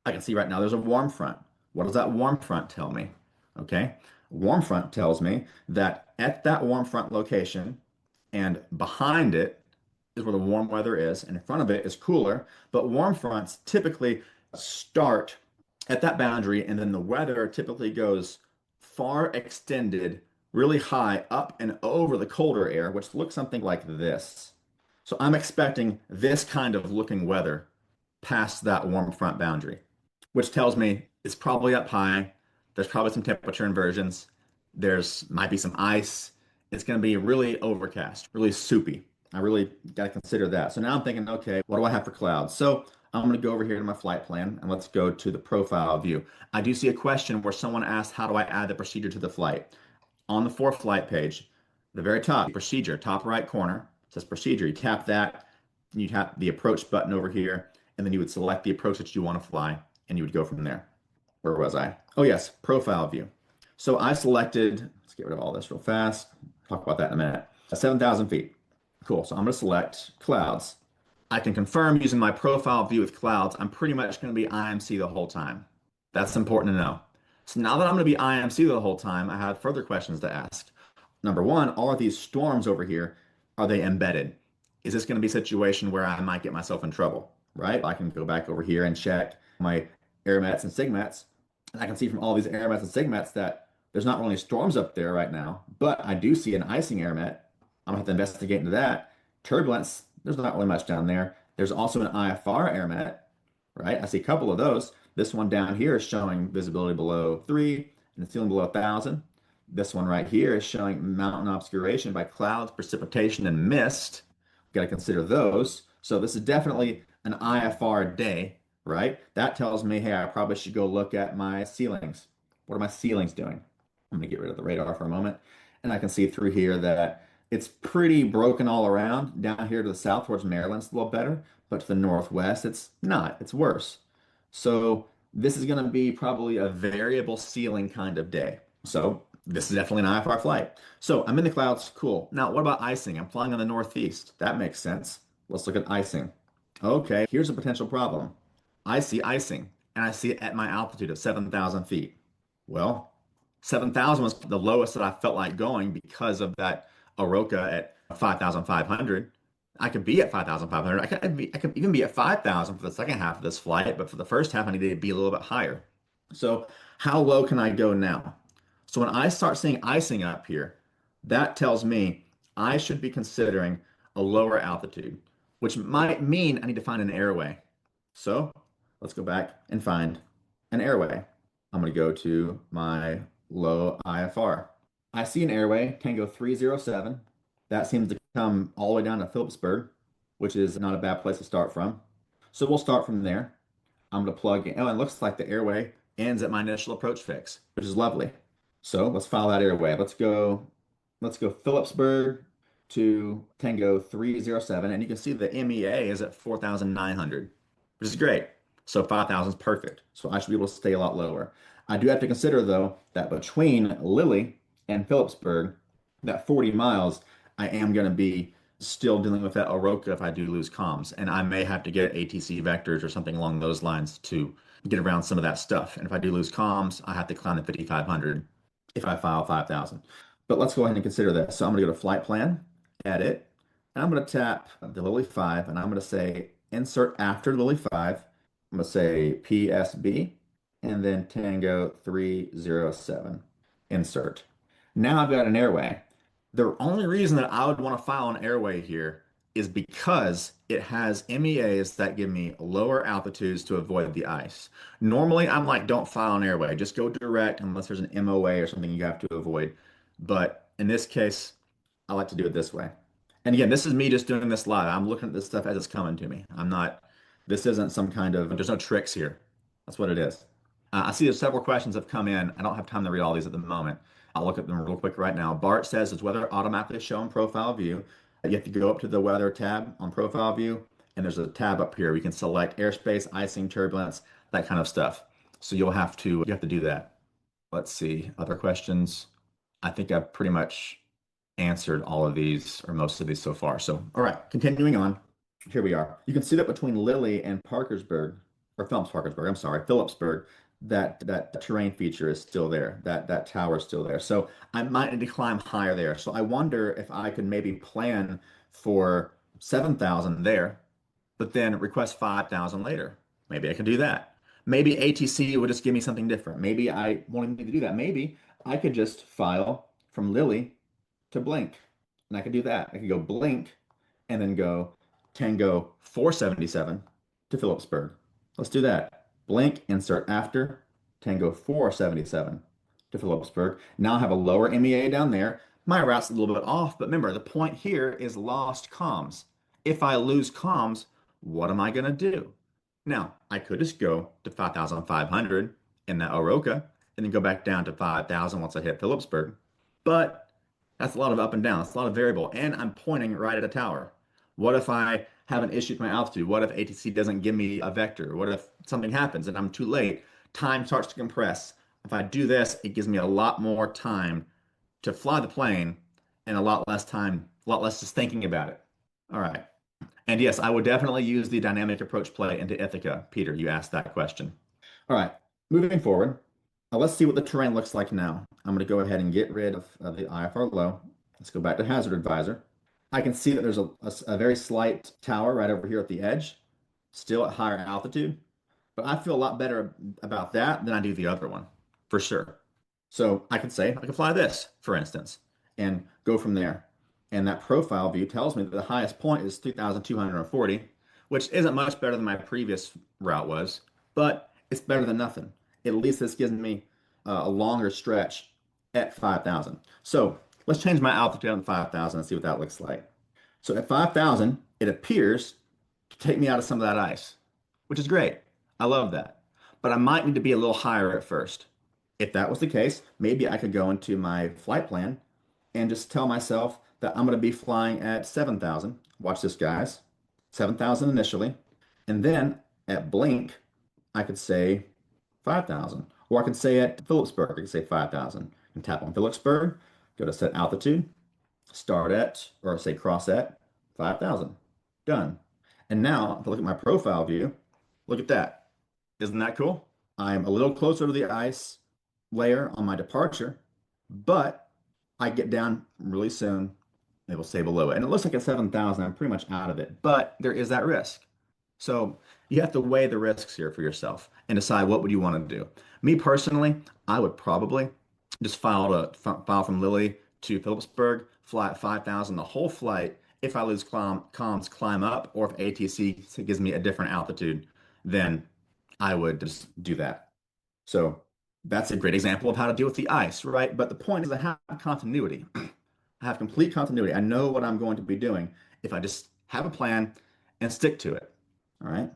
I can see right now there's a warm front. What does that warm front tell me? Okay, warm front tells me that at that warm front location and behind it is where the warm weather is, and in front of it is cooler. But warm fronts typically start at that boundary, and then the weather typically goes far extended, really high up and over the colder air, which looks something like this. So I'm expecting this kind of looking weather past that warm front boundary, which tells me it's probably up high. There's probably some temperature inversions. There's might be some ice. It's going to be really overcast, really soupy. I really got to consider that. So now I'm thinking, okay, what do I have for clouds? So I'm going to go over here to my flight plan and let's go to the profile view. I do see a question where someone asked, how do I add the procedure to the flight? On the for flight page, the very top, procedure, top right corner, says procedure. You tap that, and you tap the approach button over here, and then you would select the approach that you want to fly, and you would go from there. Where was I? Oh, yes, profile view. So I selected, let's get rid of all this real fast. Talk about that in a minute. 7,000 feet. Cool. So I'm going to select clouds. I can confirm using my profile view with clouds, I'm pretty much going to be IMC the whole time. That's important to know. So now that I'm going to be IMC the whole time, I have further questions to ask. Number one, all of these storms over here, are they embedded? Is this going to be a situation where I might get myself in trouble, right? I can go back over here and check my airmats and sigmats. And I can see from all these airmats and sigmats that there's not really storms up there right now, but I do see an icing airmat. I'm gonna have to investigate into that. Turbulence, there's not really much down there. There's also an IFR airmat, right? I see a couple of those. This one down here is showing visibility below 3 and the ceiling below 1,000. This one right here is showing mountain obscuration by clouds, precipitation, and mist. We've got to consider those. So this is definitely an IFR day, right? That tells me, hey, I probably should go look at my ceilings. What are my ceilings doing? I'm going to get rid of the radar for a moment. And I can see through here that it's pretty broken all around. Down here to the south towards Maryland, it's a little better, but to the northwest, it's not. It's worse. So this is going to be probably a variable ceiling kind of day. So this is definitely an IFR flight. So I'm in the clouds. Cool. Now, what about icing? I'm flying on the northeast. That makes sense. Let's look at icing. Okay, here's a potential problem. I see icing, and I see it at my altitude of 7,000 feet. Well, 7,000 was the lowest that I felt like going because of that Oroka at 5,500. I could be at 5,500. I could even be at 5,000 for the second half of this flight, but for the first half, I need to be a little bit higher. So how low can I go now? So when I start seeing icing up here, that tells me I should be considering a lower altitude, which might mean I need to find an airway. So let's go back and find an airway. I'm going to go to my low IFR. I see an airway, Tango 307. That seems to come all the way down to Phillipsburg, which is not a bad place to start from. So we'll start from there. I'm going to plug in. Oh, it looks like the airway ends at my initial approach fix, which is lovely. So let's follow that airway. Let's go Phillipsburg to Tango 307. And you can see the MEA is at 4,900, which is great. So 5,000 is perfect. So I should be able to stay a lot lower. I do have to consider, though, that between Lilly and Phillipsburg, that 40 miles, I am going to be still dealing with that Oroka if I do lose comms. And I may have to get ATC vectors or something along those lines to get around some of that stuff. And if I do lose comms, I have to climb the 5,500 if I file 5,000. But let's go ahead and consider that. So I'm going to go to flight plan, edit, and I'm going to tap the Lily 5, and I'm going to say insert after Lily 5. I'm going to say PSB, and then Tango 307, insert. Now I've got an airway. The only reason that I would want to file an airway here is because it has MEAs that give me lower altitudes to avoid the ice. Normally, I'm like, don't file an airway, just go direct unless there's an MOA or something you have to avoid. But in this case, I like to do it this way. And again, this is me just doing this live. I'm looking at this stuff as it's coming to me. I'm not, this isn't some kind of, there's no tricks here. That's what it is. I see there's several questions have come in. I don't have time to read all these at the moment. I'll look at them real quick right now. Bart says, does weather automatically show in profile view? You have to go up to the weather tab on profile view, and there's a tab up here. We can select airspace, icing, turbulence, that kind of stuff. So you have to do that. Let's see, other questions. I think I've pretty much answered all of these or most of these so far. So, all right, continuing on. Here we are. You can see that between Lilly and Parkersburg, or Parkersburg, I'm sorry, Phillipsburg, that terrain feature is still there. That tower is still there. So I might need to climb higher there. So I wonder if I could maybe plan for 7,000 there, but then request 5,000 later. Maybe I can do that. Maybe ATC would just give me something different. Maybe I won't even need to do that. Maybe I could just file from Lilly to Blink. And I could do that. I could go Blink and then go Tango 477 to Phillipsburg. Let's do that. Blink, insert after, Tango 477 to Phillipsburg. Now I have a lower MEA down there. My route's a little bit off, but remember, the point here is lost comms. If I lose comms, what am I going to do? Now, I could just go to 5,500 in that Oroka and then go back down to 5,000 once I hit Phillipsburg. But that's a lot of up and down. It's a lot of variable. And I'm pointing right at a tower. What if I have an issue with my altitude? What if ATC doesn't give me a vector? What if something happens and I'm too late? Time starts to compress. If I do this, it gives me a lot more time to fly the plane and a lot less time, a lot less just thinking about it. All right. And yes, I would definitely use the dynamic approach play into Ithaca. Peter, you asked that question. All right, moving forward, let's see what the terrain looks like now. I'm going to go ahead and get rid of the IFR low. Let's go back to Hazard Advisor. I can see that there's a very slight tower right over here at the edge, still at higher altitude, but I feel a lot better about that than I do the other one, for sure. So I could say I could fly this, for instance, and go from there. And that profile view tells me that the highest point is 3,240, which isn't much better than my previous route was, but it's better than nothing. At least this gives me a longer stretch at 5,000. So let's change my altitude on 5,000 and see what that looks like. So at 5,000, it appears to take me out of some of that ice, which is great. I love that. But I might need to be a little higher at first. If that was the case, maybe I could go into my flight plan and just tell myself that I'm going to be flying at 7,000. Watch this, guys. 7,000 initially. And then at blink, I could say 5,000. Or I could say at Phillipsburg, I could say 5,000. And tap on Phillipsburg, go to set altitude, start at, or say cross at 5,000. Done. And now, if I look at my profile view, look at that. Isn't that cool? I'm a little closer to the ice layer on my departure, but I get down really soon. It will stay below it. And it looks like at 7,000, I'm pretty much out of it, but there is that risk. So you have to weigh the risks here for yourself and decide what would you want to do. Me personally, I would probably just file from Lily to Phillipsburg, fly at 5,000 the whole flight. If I lose comms, climb up, or if ATC gives me a different altitude, then I would just do that. So that's a great example of how to deal with the ice, right? But the point is I have continuity. I have complete continuity. I know what I'm going to be doing if I just have a plan and stick to it. All right.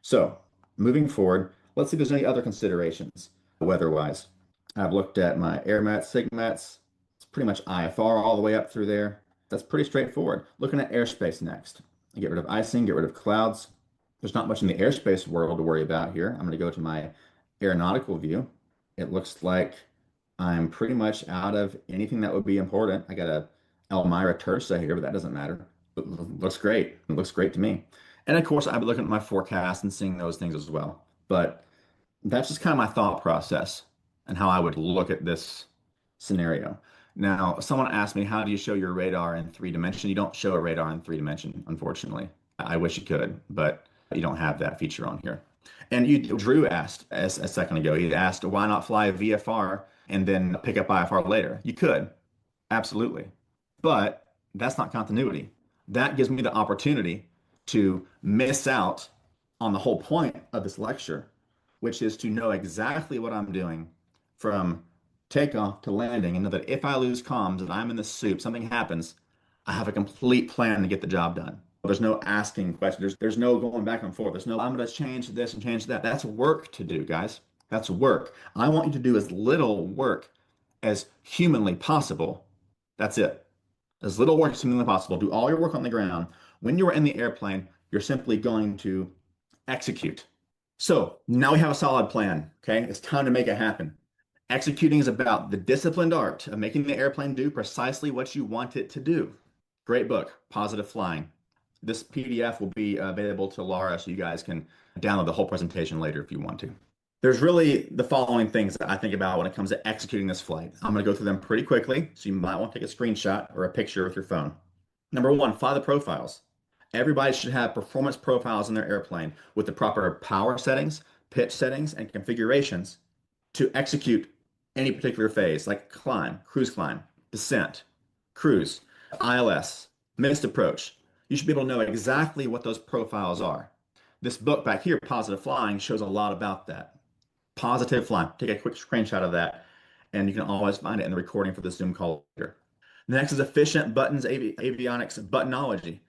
So moving forward, let's see if there's any other considerations weather-wise. I've looked at my air mats, SIGMATs. It's pretty much IFR all the way up through there. That's pretty straightforward. Looking at airspace next. I get rid of icing, get rid of clouds. There's not much in the airspace world to worry about here. I'm going to go to my aeronautical view. It looks like I'm pretty much out of anything that would be important. I got a Elmira Tersa here, but that doesn't matter. It looks great. It looks great to me. And of course, I've been looking at my forecast and seeing those things as well. But that's just kind of my thought process and how I would look at this scenario. Now, someone asked me, how do you show your radar in 3 dimension? You don't show a radar in 3 dimension, unfortunately. I wish you could, but you don't have that feature on here. And Drew asked a second ago, he asked, why not fly a VFR and then pick up IFR later? You could, absolutely. But that's not continuity. That gives me the opportunity to miss out on the whole point of this lecture, which is to know exactly what I'm doing from takeoff to landing and know that if I lose comms and I'm in the soup, something happens, I have a complete plan to get the job done. There's no asking questions. There's no going back and forth. There's no, I'm going to change this and change that. That's work to do, guys. That's work. I want you to do as little work as humanly possible. That's it. As little work as humanly possible. Do all your work on the ground. When you're in the airplane, you're simply going to execute. So now we have a solid plan. Okay. It's time to make it happen. Executing is about the disciplined art of making the airplane do precisely what you want it to do. Great book, Positive Flying. This PDF will be available to Laura so you guys can download the whole presentation later if you want to. There's really the following things that I think about when it comes to executing this flight. I'm going to go through them pretty quickly, so you might want to take a screenshot or a picture with your phone. Number one, fly the profiles. Everybody should have performance profiles in their airplane with the proper power settings, pitch settings, and configurations to execute any particular phase, like climb, cruise climb, descent, cruise, ILS, missed approach. You should be able to know exactly what those profiles are. This book back here, Positive Flying, shows a lot about that. Positive Flying. Take a quick screenshot of that, and you can always find it in the recording for the Zoom call later. The next is efficient buttons, avionics, buttonology.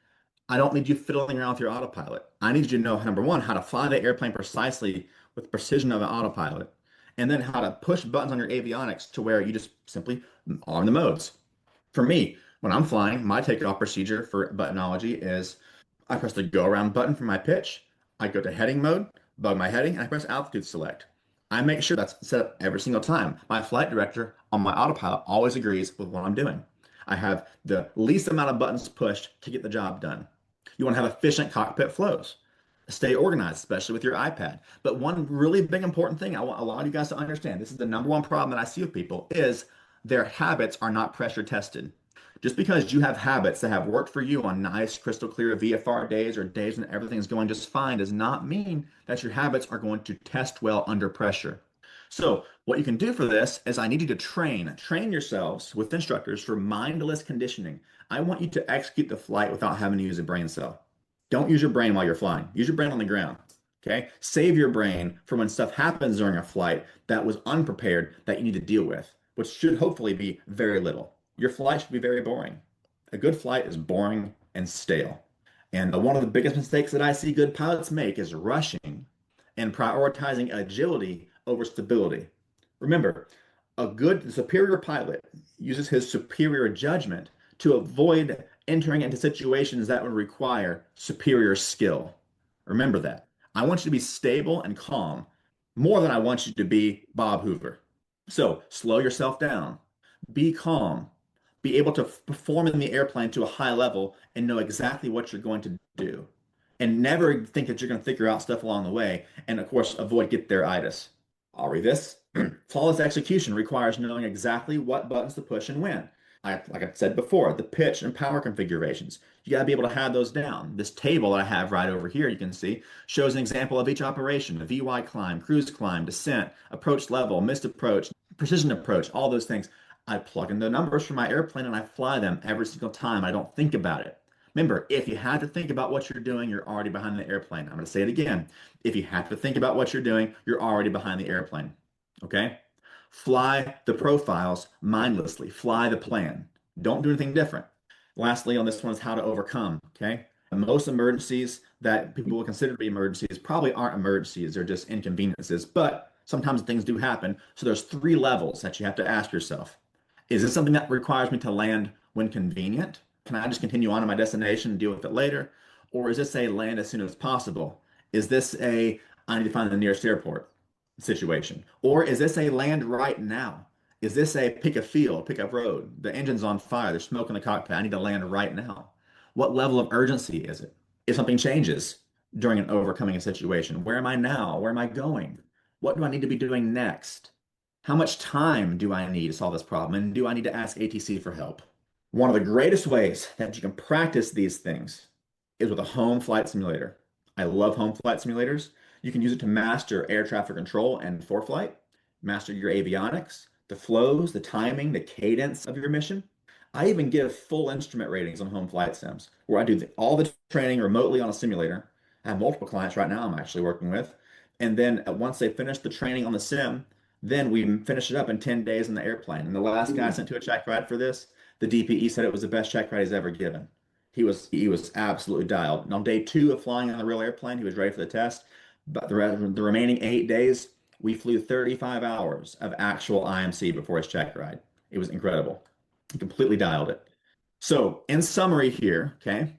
I don't need you fiddling around with your autopilot. I need you to know, number one, how to fly the airplane precisely with the precision of an autopilot, and then how to push buttons on your avionics to where you just simply arm the modes. For me, when I'm flying, my takeoff procedure for buttonology is I press the go around button for my pitch. I go to heading mode, bug my heading, and I press altitude select. I make sure that's set up every single time. My flight director on my autopilot always agrees with what I'm doing. I have the least amount of buttons pushed to get the job done. You want to have efficient cockpit flows. Stay organized, especially with your iPad. But one really big important thing I want a lot of you guys to understand, this is the number one problem that I see with people, is their habits are not pressure tested. Just because you have habits that have worked for you on nice, crystal clear VFR days or days when everything's going just fine does not mean that your habits are going to test well under pressure. So, what you can do for this is I need you to train yourselves with instructors for mindless conditioning. I want you to execute the flight without having to use a brain cell. Don't use your brain while you're flying. Use your brain on the ground. Okay? Save your brain for when stuff happens during a flight that was unprepared that you need to deal with, which should hopefully be very little. Your flight should be very boring. A good flight is boring and stale. And one of the biggest mistakes that I see good pilots make is rushing and prioritizing agility over stability. Remember, a good superior pilot uses his superior judgment to avoid entering into situations that would require superior skill. Remember that. I want you to be stable and calm more than I want you to be Bob Hoover. So slow yourself down, be calm, be able to perform in the airplane to a high level and know exactly what you're going to do. And never think that you're going to figure out stuff along the way. And of course, avoid get there-itis. I'll read this. Flawless execution requires knowing exactly what buttons to push and when. Like I said before, the pitch and power configurations. You got to be able to have those down. This table that I have right over here, you can see, shows an example of each operation, a VY climb, cruise climb, descent, approach level, missed approach, precision approach, all those things. I plug in the numbers for my airplane and I fly them every single time. I don't think about it. Remember, if you have to think about what you're doing, you're already behind the airplane. I'm going to say it again. If you have to think about what you're doing, you're already behind the airplane. Okay? Fly the profiles mindlessly. Fly the plan. Don't do anything different. Lastly, on this one is how to overcome. Okay? Most emergencies that people will consider to be emergencies probably aren't emergencies. They're just inconveniences. But sometimes things do happen. So there's three levels that you have to ask yourself. Is this something that requires me to land when convenient? Can I just continue on to my destination and deal with it later? Or is this a land as soon as possible? Is this a I need to find the nearest airport situation? Or is this a land right now? Is this a pick a field, pick a road? The engine's on fire, there's smoke in the cockpit. I need to land right now. What level of urgency is it? If something changes during an overcoming a situation, where am I now? Where am I going? What do I need to be doing next? How much time do I need to solve this problem? And do I need to ask ATC for help? One of the greatest ways that you can practice these things is with a home flight simulator. I love home flight simulators. You can use it to master air traffic control and foreflight, master your avionics, the flows, the timing, the cadence of your mission. I even give full instrument ratings on home flight sims where I do all the training remotely on a simulator. I have multiple clients right now I'm actually working with. And then once they finish the training on the sim, then we finish it up in 10 days in the airplane. And the last guy I sent to a check ride for this, the DPE said it was the best check ride he's ever given. He was absolutely dialed. And on day two of flying on the real airplane, he was ready for the test. But the remaining 8 days, we flew 35 hours of actual IMC before his check ride. It was incredible. He completely dialed it. So, in summary here, okay,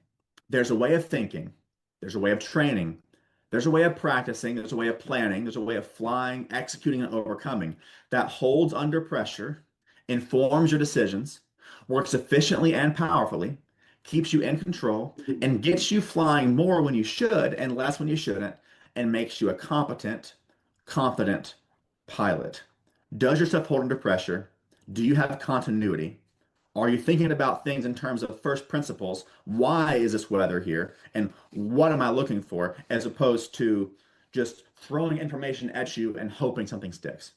there's a way of thinking, there's a way of training, there's a way of practicing, there's a way of planning, there's a way of flying, executing, and overcoming that holds under pressure, informs your decisions, works efficiently and powerfully, keeps you in control, and gets you flying more when you should and less when you shouldn't, and makes you a competent, confident pilot. Does your stuff hold under pressure? Do you have continuity? Are you thinking about things in terms of first principles? Why is this weather here? And what am I looking for? As opposed to just throwing information at you and hoping something sticks.